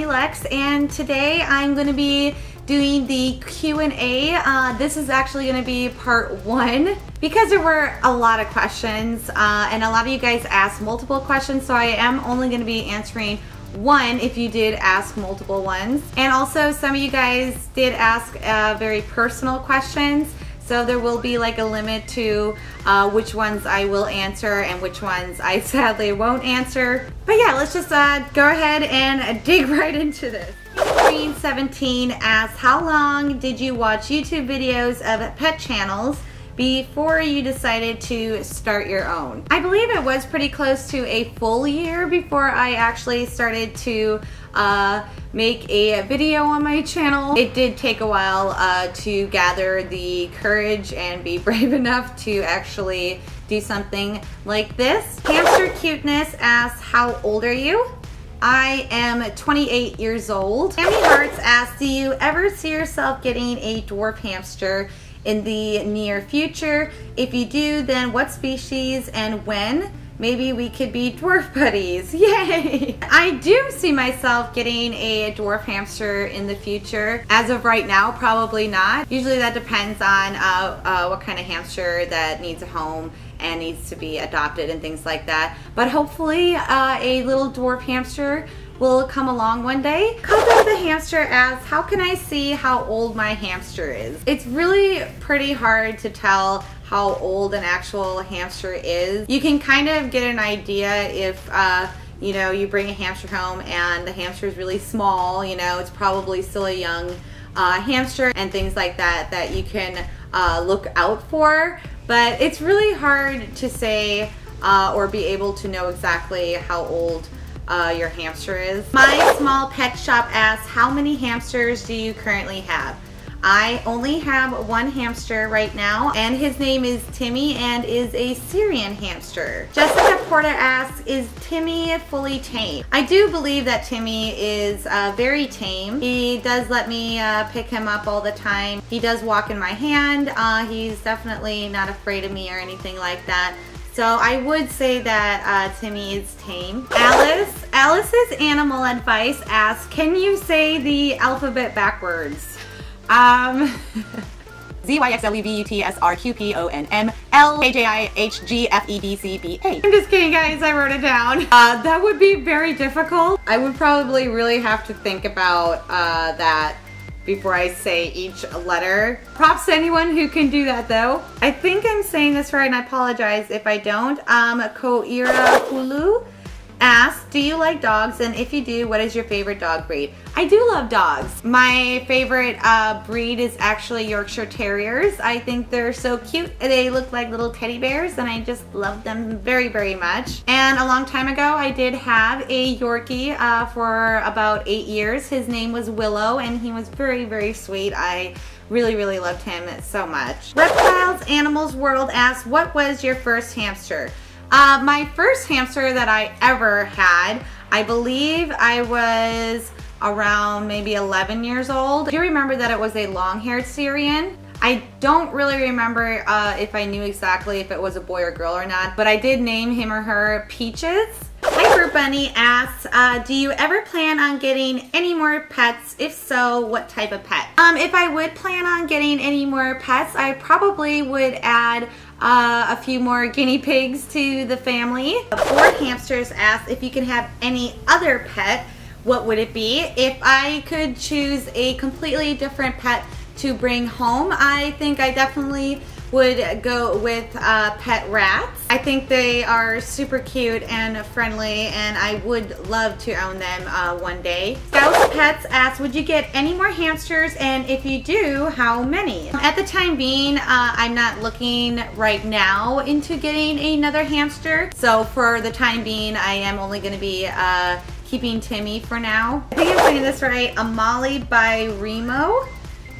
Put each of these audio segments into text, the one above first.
Hammylux, and today I'm going to be doing the Q&A. This is actually going to be part 1 because there were a lot of questions and a lot of you guys asked multiple questions, so I am only going to be answering one if you did ask multiple ones. And also some of you guys did ask very personal questions, so there will be like a limit to which ones I will answer and which ones I sadly won't answer. But yeah, let's just go ahead and dig right into this. Green 17 asks, how long did you watch YouTube videos of pet channels before you decided to start your own? I believe it was pretty close to a full year before I actually started to make a video on my channel. It did take a while to gather the courage and be brave enough to actually do something like this. Hamster Cuteness asks, how old are you? I am 28 years old. Tammy Hearts asks, do you ever see yourself getting a dwarf hamster in the near future? If you do, then what species and when? Maybe we could be dwarf buddies. Yay! I do see myself getting a dwarf hamster in the future. As of right now, probably not. Usually that depends on what kind of hamster that needs a home and needs to be adopted and things like that. But hopefully a little dwarf hamster will come along one day. COCO.THE.HAMSTER asks, how can I see how old my hamster is? It's really pretty hard to tell how old an actual hamster is. You can kind of get an idea if you know, you bring a hamster home and the hamster is really small, you know, it's probably still a young hamster and things like that that you can look out for. But it's really hard to say or be able to know exactly how old your hamster is. MYSMALL PETSHOP asks, how many hamsters do you currently have? I only have one hamster right now, and his name is Timmy and is a Syrian hamster. Jessica Porta asks, is Timmy fully tame? I do believe that Timmy is very tame. He does let me pick him up all the time. He does walk in my hand. He's definitely not afraid of me or anything like that. So I would say that Timmy is tame. Alice's animal advice asks, can you say the alphabet backwards? ZYXLUVUTSRQPONMLKJIHGFEDCBA. I'm just kidding, guys, I wrote it down. That would be very difficult. I would probably really have to think about that before I say each letter. Props to anyone who can do that though. I think I'm saying this right and I apologize if I don't. KOIRA HULLU asks, do you like dogs, and if you do, what is your favorite dog breed? I do love dogs. My favorite breed is actually Yorkshire Terriers. I think they're so cute. They look like little teddy bears and I just love them very, very much. And a long time ago I did have a Yorkie for about 8 years. His name was Willow and he was very, very sweet. I really, really loved him so much. Reptiles Animals World asks, what was your first hamster? My first hamster that I ever had, I believe I was around maybe 11 years old. I do remember that it was a long-haired Syrian. I don't really remember if I knew exactly if it was a boy or girl or not, but I did name him or her Peaches. Hyper Bunny asks, do you ever plan on getting any more pets? If so, what type of pet? If I would plan on getting any more pets, I probably would add a few more guinea pigs to the family. Bored Hamsters asks, if you can have any other pet, what would it be? If I could choose a completely different pet to bring home, I think I definitely would go with pet rats. I think they are super cute and friendly and I would love to own them one day. Scout's Pets asks, would you get any more hamsters, and if you do, how many? At the time being, I'm not looking right now into getting another hamster. So for the time being, I am only going to be keeping Timmy for now. I think I'm saying this right. Amali by Remo.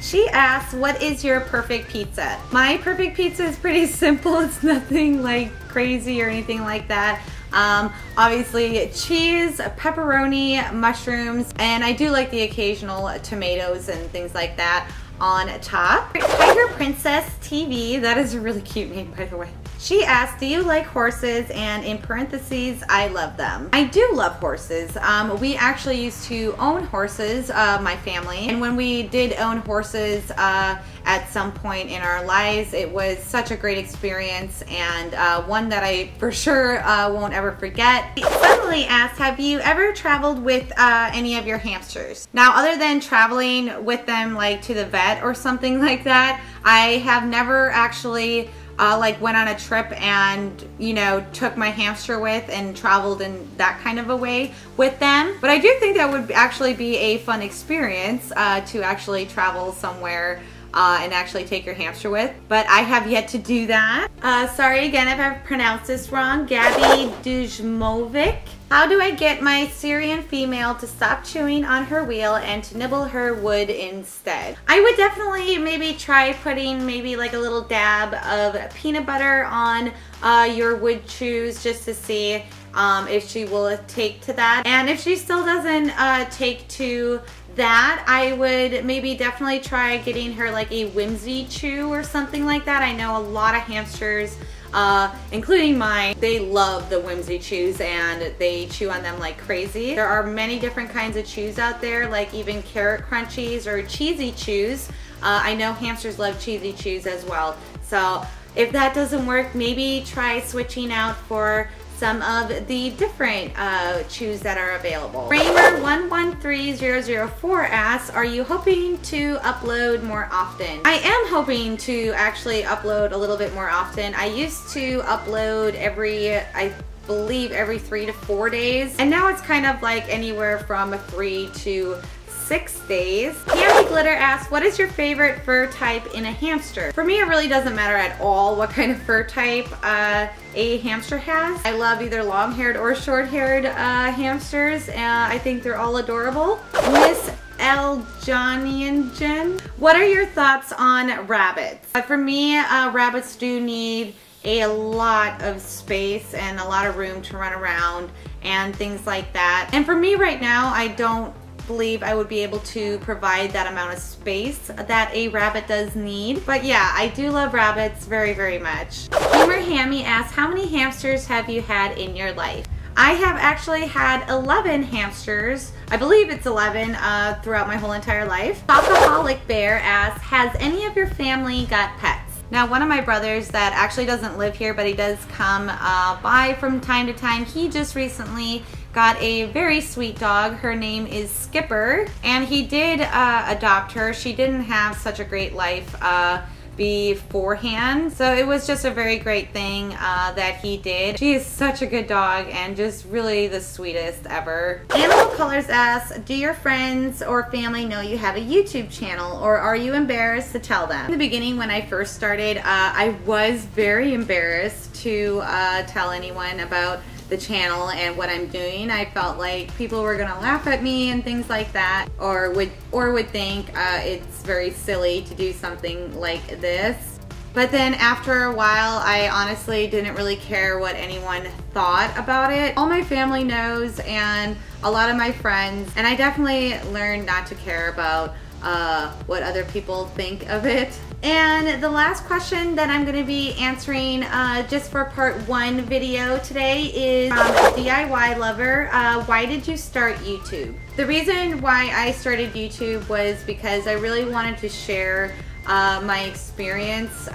She asks, what is your perfect pizza? My perfect pizza is pretty simple. It's nothing like crazy or anything like that. Obviously cheese, pepperoni, mushrooms, and I do like the occasional tomatoes and things like that on top. Tiger Princess TV, that is a really cute name by the way. She asked, do you like horses? And in parentheses, I love them. I do love horses. We actually used to own horses, my family. And when we did own horses at some point in our lives, it was such a great experience and one that I for sure won't ever forget. Suddenly asked, have you ever traveled with any of your hamsters? Now, other than traveling with them like to the vet or something like that, I have never actually like went on a trip and, you know, took my hamster with and traveled in that kind of a way with them. But I do think that would actually be a fun experience to actually travel somewhere and actually take your hamster with. But I have yet to do that. Sorry again if I've pronounced this wrong. Gabby Dujmovic. How do I get my Syrian female to stop chewing on her wheel and to nibble her wood instead? I would definitely maybe try putting maybe like a little dab of peanut butter on your wood chews just to see if she will take to that. And if she still doesn't take to that, I would maybe definitely try getting her like a whimsy chew or something like that. I know a lot of hamsters, including mine, they love the whimsy chews and they chew on them like crazy. There are many different kinds of chews out there, like even carrot crunchies or cheesy chews. I know hamsters love cheesy chews as well. So if that doesn't work, maybe try switching out for some of the different chews that are available. Kramer113004 asks, are you hoping to upload more often? I am hoping to actually upload a little bit more often. I used to upload I believe every 3 to 4 days, and now it's kind of like anywhere from 3 to 6 days. HAMMYGLITTER asks, what is your favorite fur type in a hamster? For me, it really doesn't matter at all what kind of fur type a hamster has. I love either long-haired or short-haired hamsters. I think they're all adorable. Miss L. Johnny and Jen, what are your thoughts on rabbits? For me, rabbits do need a lot of space and a lot of room to run around and things like that. And for me right now, I don't believe I would be able to provide that amount of space that a rabbit does need. But yeah, I do love rabbits very, very much. Gamer Hammy asks, how many hamsters have you had in your life? I have actually had 11 hamsters. I believe it's 11 throughout my whole entire life. Alcoholic Bear asks, has any of your family got pets? Now, one of my brothers that actually doesn't live here, but he does come by from time to time, he just recently got a very sweet dog. Her name is Skipper, and he did adopt her. She didn't have such a great life beforehand, so it was just a very great thing that he did. She is such a good dog and just really the sweetest ever. Animal Colors asks, do your friends or family know you have a YouTube channel, or are you embarrassed to tell them? In the beginning, when I first started, I was very embarrassed to tell anyone about the channel and what I'm doing. I felt like people were gonna laugh at me and things like that, or would think it's very silly to do something like this. But then after a while, I honestly didn't really care what anyone thought about it. All my family knows and a lot of my friends, and I definitely learned not to care about what other people think of it. And the last question that I'm going to be answering just for part 1 video today is from DIY Lover. Why did you start YouTube? The reason why I started YouTube was because I really wanted to share my experience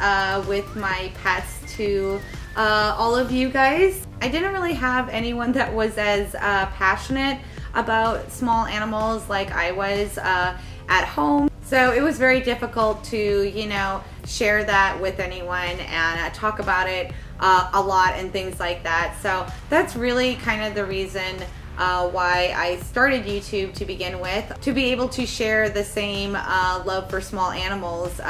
with my pets to all of you guys. I didn't really have anyone that was as passionate about small animals like I was at home. So it was very difficult to, you know, share that with anyone and talk about it a lot and things like that. So that's really kind of the reason why I started YouTube to begin with, to be able to share the same love for small animals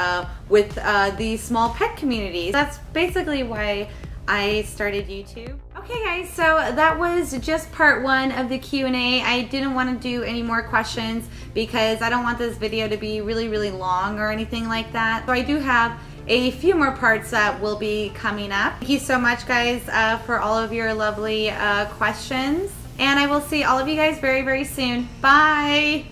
with the small pet communities. That's basically why I started YouTube. Okay guys, so that was just part 1 of the Q&A. I didn't want to do any more questions because I don't want this video to be really, really long or anything like that. So I do have a few more parts that will be coming up. Thank you so much guys for all of your lovely questions. And I will see all of you guys very, very soon. Bye!